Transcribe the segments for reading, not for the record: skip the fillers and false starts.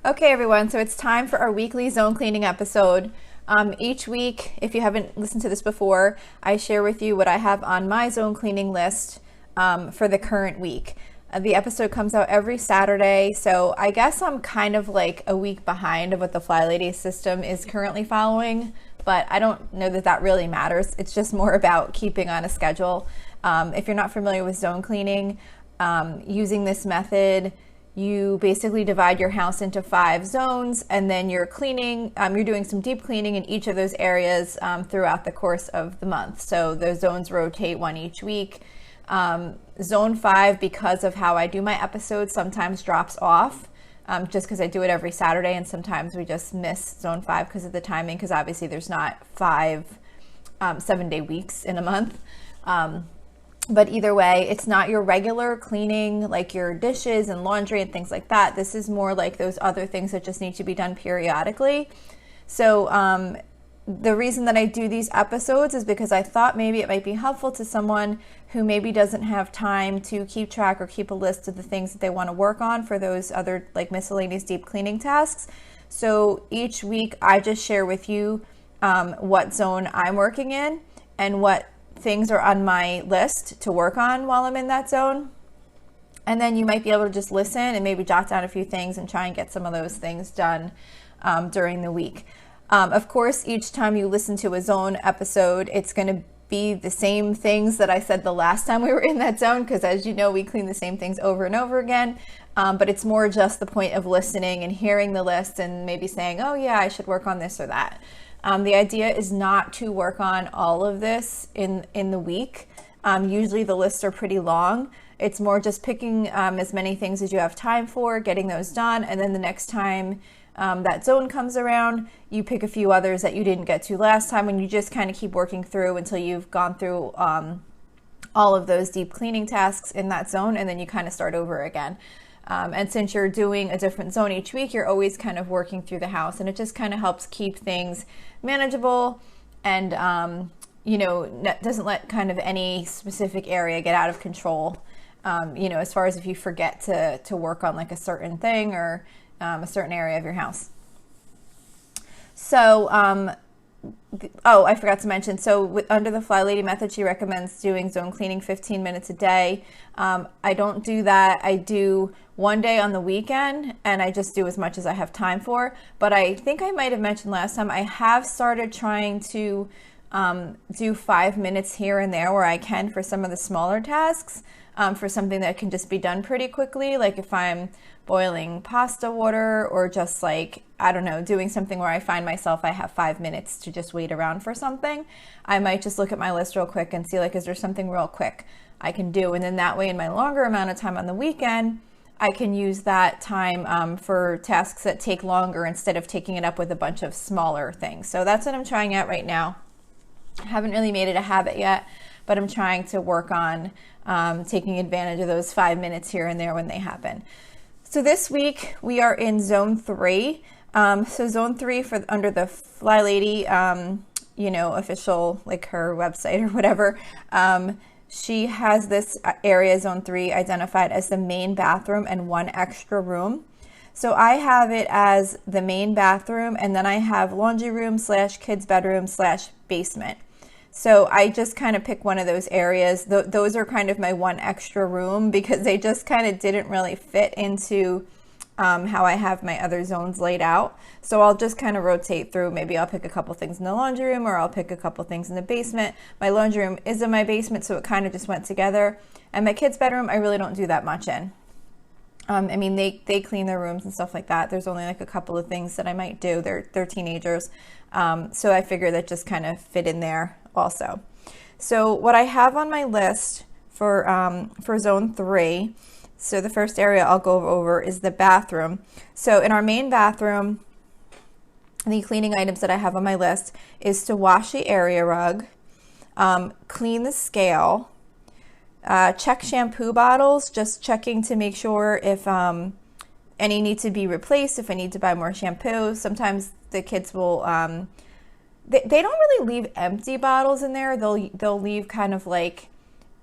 Okay, everyone, so it's time for our weekly zone cleaning episode. Each week, if you haven't listened to this before, I share with you what I have on my zone cleaning list for the current week. The episode comes out every Saturday, so I guess I'm kind of like a week behind of what the Fly Lady system is currently following, but I don't know that that really matters. It's just more about keeping on a schedule. If you're not familiar with zone cleaning, using this method, you basically divide your house into 5 zones, and then you're cleaning, you're doing some deep cleaning in each of those areas throughout the course of the month. So those zones rotate one each week. Zone 5, because of how I do my episodes, sometimes drops off just because I do it every Saturday, and sometimes we just miss zone 5 because of the timing, because obviously there's not 5 7-day weeks in a month. But either way, it's not your regular cleaning, like your dishes and laundry and things like that. This is more like those other things that just need to be done periodically. So the reason that I do these episodes is because I thought maybe it might be helpful to someone who maybe doesn't have time to keep track or keep a list of the things that they want to work on for those other like miscellaneous deep cleaning tasks. So each week I just share with you what zone I'm working in and what things are on my list to work on while I'm in that zone. And then you might be able to just listen and maybe jot down a few things and try and get some of those things done during the week. Of course, each time you listen to a zone episode, it's going to be the same things that I said the last time we were in that zone, because as you know, we clean the same things over and over again. But it's more just the point of listening and hearing the list and maybe saying, oh yeah, I should work on this or that. The idea is not to work on all of this in the week. Usually the lists are pretty long. It's more just picking as many things as you have time for, getting those done, and then the next time that zone comes around, you pick a few others that you didn't get to last time, and you just kind of keep working through until you've gone through all of those deep cleaning tasks in that zone, and then you kind of start over again. And since you're doing a different zone each week, you're always kind of working through the house, and it just kind of helps keep things manageable and, doesn't let kind of any specific area get out of control. As far as if you forget to work on like a certain thing or a certain area of your house. So, I forgot to mention, so under the Fly Lady method, she recommends doing zone cleaning 15 minutes a day. I don't do that. I do one day on the weekend, and I just do as much as I have time for. But I think I might have mentioned last time, I have started trying to do 5 minutes here and there where I can for some of the smaller tasks, for something that can just be done pretty quickly. Like if I'm boiling pasta water, or just like, I don't know, doing something where I find myself, I have 5 minutes to just wait around for something. I might just look at my list real quick and see like, is there something real quick I can do? And then that way in my longer amount of time on the weekend, I can use that time for tasks that take longer instead of taking it up with a bunch of smaller things. So that's what I'm trying out right now. I haven't really made it a habit yet, but I'm trying to work on taking advantage of those 5 minutes here and there when they happen. So this week we are in zone 3. So zone 3 for under the Fly Lady, official, like her website or whatever. She has this area, zone 3, identified as the main bathroom and 1 extra room. So I have it as the main bathroom, and then I have laundry room / kids bedroom / basement. So I just kind of pick one of those areas. Those are kind of my 1 extra room, because they just kind of didn't really fit into how I have my other zones laid out. So I'll just kind of rotate through. Maybe I'll pick a couple things in the laundry room, or I'll pick a couple things in the basement. My laundry room is in my basement, so it kind of just went together. And my kids' bedroom, I really don't do that much in. They clean their rooms and stuff like that. There's only like a couple of things that I might do. They're teenagers. So I figure that just kind of fit in there also. So what I have on my list for zone 3, so the first area I'll go over is the bathroom. So in our main bathroom, the cleaning items that I have on my list is to wash the area rug, clean the scale, check shampoo bottles, just checking to make sure if any need to be replaced, if I need to buy more shampoo. Sometimes the kids will, they don't really leave empty bottles in there. They'll leave kind of like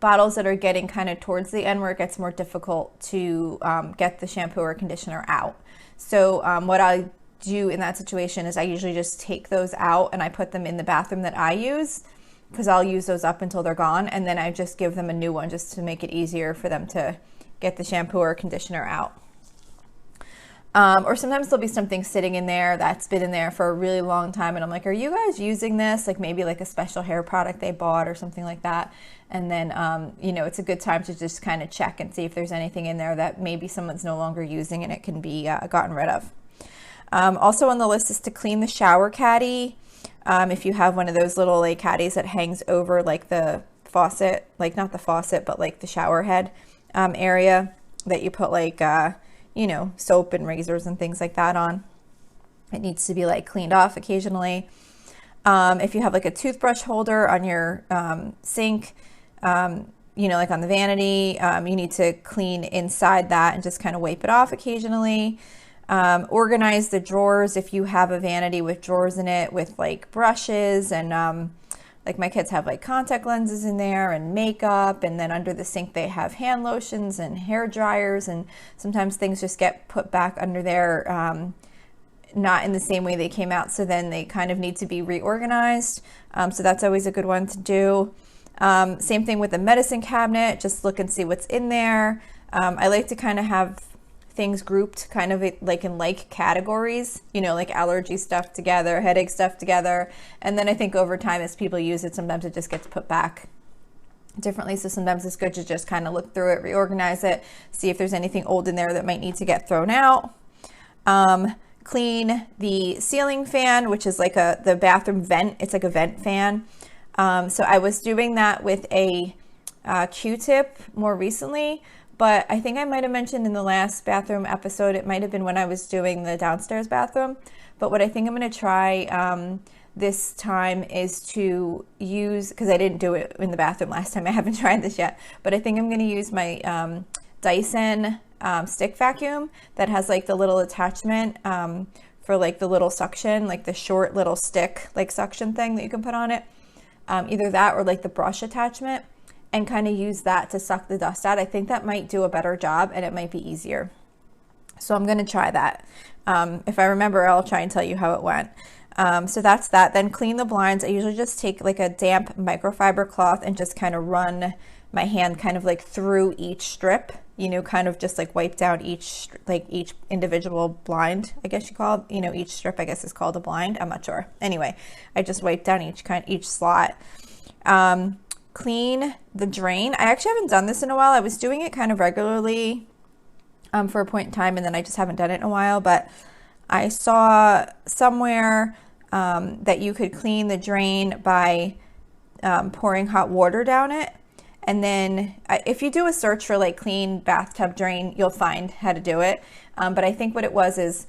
bottles that are getting kind of towards the end where it gets more difficult to get the shampoo or conditioner out. So what I do in that situation is I usually just take those out and I put them in the bathroom that I use, because I'll use those up until they're gone, and then I just give them a new one just to make it easier for them to get the shampoo or conditioner out. Or sometimes there'll be something sitting in there that's been in there for a really long time, and I'm like, are you guys using this? Like maybe like a special hair product they bought or something like that. And then, you know, it's a good time to just kind of check and see if there's anything in there that maybe someone's no longer using and it can be gotten rid of. Also on the list is to clean the shower caddy. If you have one of those little like caddies that hangs over like the faucet, like not the faucet, but like the shower head area that you put like, you know, soap and razors and things like that on. It needs to be like cleaned off occasionally. If you have like a toothbrush holder on your sink, you know, like on the vanity, you need to clean inside that and just kind of wipe it off occasionally. Organize the drawers if you have a vanity with drawers in it with like brushes and like my kids have like contact lenses in there and makeup, and then under the sink they have hand lotions and hair dryers, and sometimes things just get put back under there not in the same way they came out, so then they kind of need to be reorganized. So that's always a good one to do. Same thing with the medicine cabinet, just look and see what's in there. I like to kind of have things grouped kind of like in like categories, you know, like allergy stuff together, headache stuff together. And then I think over time as people use it, sometimes it just gets put back differently. So sometimes it's good to just kind of look through it, reorganize it, see if there's anything old in there that might need to get thrown out. Clean the ceiling fan, which is like the bathroom vent. It's like a vent fan. So I was doing that with a Q-tip more recently, but I think I might have mentioned in the last bathroom episode, it might have been when I was doing the downstairs bathroom. But what I think I'm going to try this time is to use, because I didn't do it in the bathroom last time, I haven't tried this yet, but I think I'm going to use my Dyson stick vacuum that has like the little attachment for like the little suction, like the short little stick like suction thing that you can put on it. Either that or like the brush attachment, and kind of use that to suck the dust out. I think that might do a better job and it might be easier. So I'm going to try that. If I remember, I'll try and tell you how it went. So that's that. Then clean the blinds. I usually just take like a damp microfiber cloth and just kind of run my hand kind of like through each strip, you know, kind of just like wipe down each individual blind, I guess you call it, you know, each strip I guess is called a blind. I'm not sure. Anyway, I just wipe down each slot. Clean the drain. I actually haven't done this in a while. I was doing it kind of regularly for a point in time, and then I just haven't done it in a while, but I saw somewhere that you could clean the drain by pouring hot water down it. And then if you do a search for like clean bathtub drain, you'll find how to do it. But I think what it was is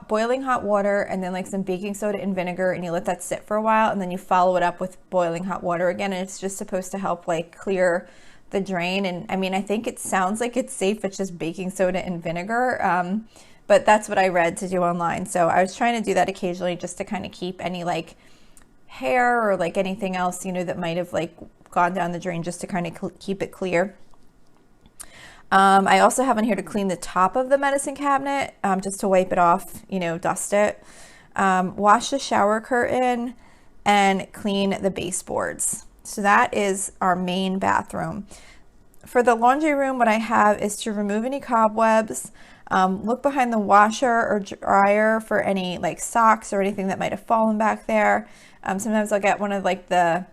boiling hot water and then like some baking soda and vinegar, and you let that sit for a while, and then you follow it up with boiling hot water again, and it's just supposed to help like clear the drain. And I mean, I think it sounds like it's safe. It's just baking soda and vinegar. But that's what I read to do online. So I was trying to do that occasionally just to kind of keep any like hair or like anything else, you know, that might have like gone down the drain, just to kind of keep it clear. I also have on here to clean the top of the medicine cabinet, just to wipe it off, you know, dust it. Wash the shower curtain and clean the baseboards. So that is our main bathroom. For the laundry room, what I have is to remove any cobwebs, look behind the washer or dryer for any like socks or anything that might have fallen back there. Sometimes I'll get one of like the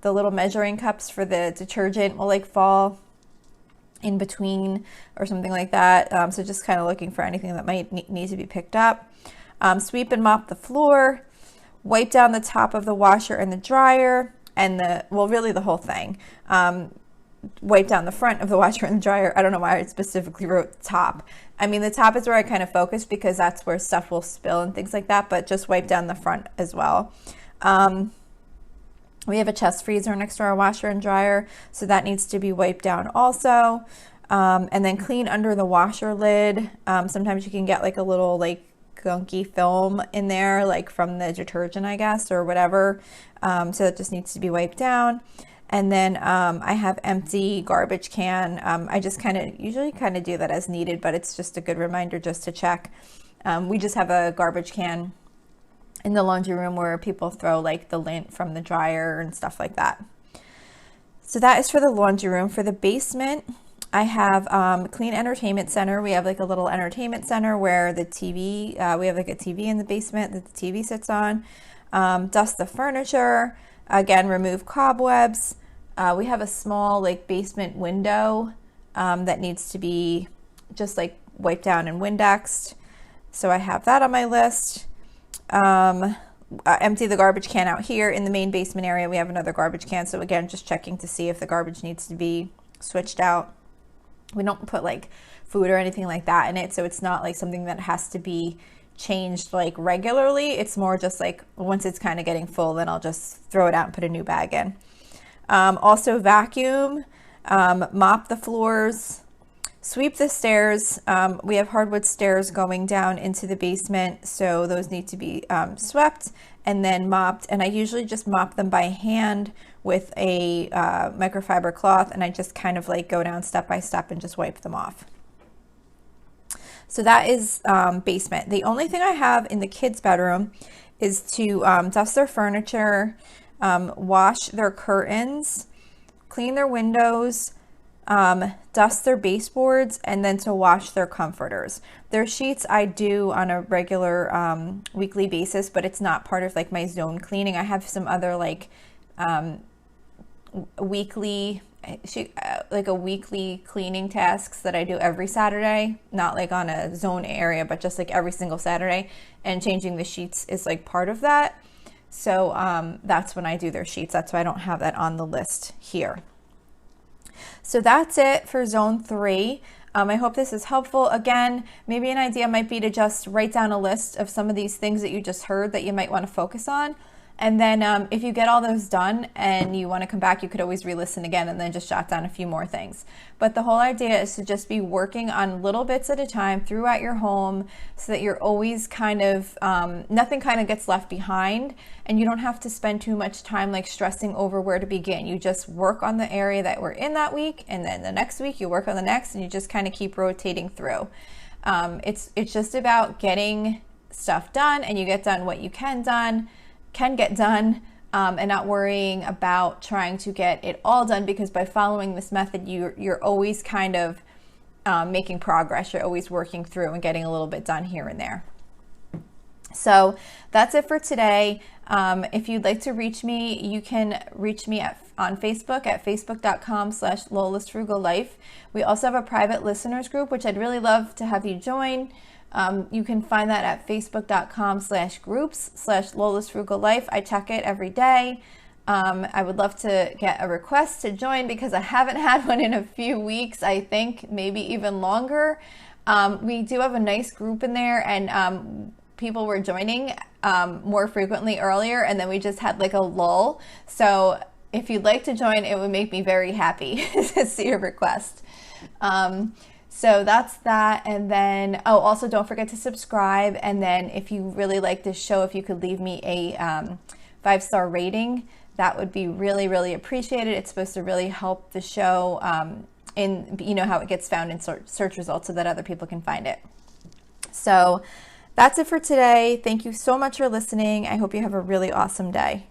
little measuring cups for the detergent will like fall in between or something like that. So just kind of looking for anything that might need to be picked up. Sweep and mop the floor, wipe down the top of the washer and the dryer, and really the whole thing. Wipe down the front of the washer and the dryer. I don't know why I specifically wrote top. I mean, the top is where I kind of focus because that's where stuff will spill and things like that, but just wipe down the front as well. We have a chest freezer next to our washer and dryer, so that needs to be wiped down also. And then clean under the washer lid. Sometimes you can get like a little like gunky film in there, like from the detergent, I guess, or whatever. So that just needs to be wiped down. And then I have empty garbage can. I just usually do that as needed, but it's just a good reminder just to check. We just have a garbage can in the laundry room where people throw like the lint from the dryer and stuff like that. So that is for the laundry room. For the basement, I have clean entertainment center. We have like a little entertainment center where the TV, we have like a TV in the basement that the TV sits on. Dust the furniture. Again, remove cobwebs. We have a small like basement window that needs to be just like wiped down and Windexed. So I have that on my list. Empty the garbage can out here in the main basement area. We have another garbage can. So again, just checking to see if the garbage needs to be switched out. We don't put like food or anything like that in it. So it's not like something that has to be changed like regularly. It's more just like once it's kind of getting full, then I'll just throw it out and put a new bag in. Also vacuum, mop the floors, sweep the stairs. We have hardwood stairs going down into the basement, so those need to be swept and then mopped. And I usually just mop them by hand with a microfiber cloth, and I just kind of like go down step by step and just wipe them off. So that is basement. The only thing I have in the kids' bedroom is to dust their furniture, wash their curtains, clean their windows, dust their baseboards, and then to wash their comforters. Their sheets I do on a regular weekly basis, but it's not part of like my zone cleaning. I have some other like weekly cleaning tasks that I do every Saturday, not like on a zone area, but just like every single Saturday, and changing the sheets is like part of that. So that's when I do their sheets. That's why I don't have that on the list here. So that's it for zone 3. I hope this is helpful. Again, maybe an idea might be to just write down a list of some of these things that you just heard that you might want to focus on. And then if you get all those done and you want to come back, you could always re-listen again and then just jot down a few more things. But the whole idea is to just be working on little bits at a time throughout your home so that you're always kind of, nothing kind of gets left behind, and you don't have to spend too much time like stressing over where to begin. You just work on the area that we're in that week, and then the next week you work on the next, and you just kind of keep rotating through. It's just about getting stuff done, and you get done what you can get done, and not worrying about trying to get it all done, because by following this method you're always kind of making progress. You're always working through and getting a little bit done here and there. So that's it for today. If you'd like to reach me, you can reach me on Facebook at facebook.com/Lola'sFrugalLife. We also have a private listeners group, which I'd really love to have you join. You can find that at facebook.com/groups/Lola'sFrugalLife. I check it every day. I would love to get a request to join because I haven't had one in a few weeks, I think maybe even longer. We do have a nice group in there, and people were joining more frequently earlier, and then we just had like a lull. So if you'd like to join, it would make me very happy to see your request. So that's that. And then, also don't forget to subscribe. And then if you really like this show, if you could leave me a 5-star rating, that would be really, really appreciated. It's supposed to really help the show in, how it gets found in search results so that other people can find it. So that's it for today. Thank you so much for listening. I hope you have a really awesome day.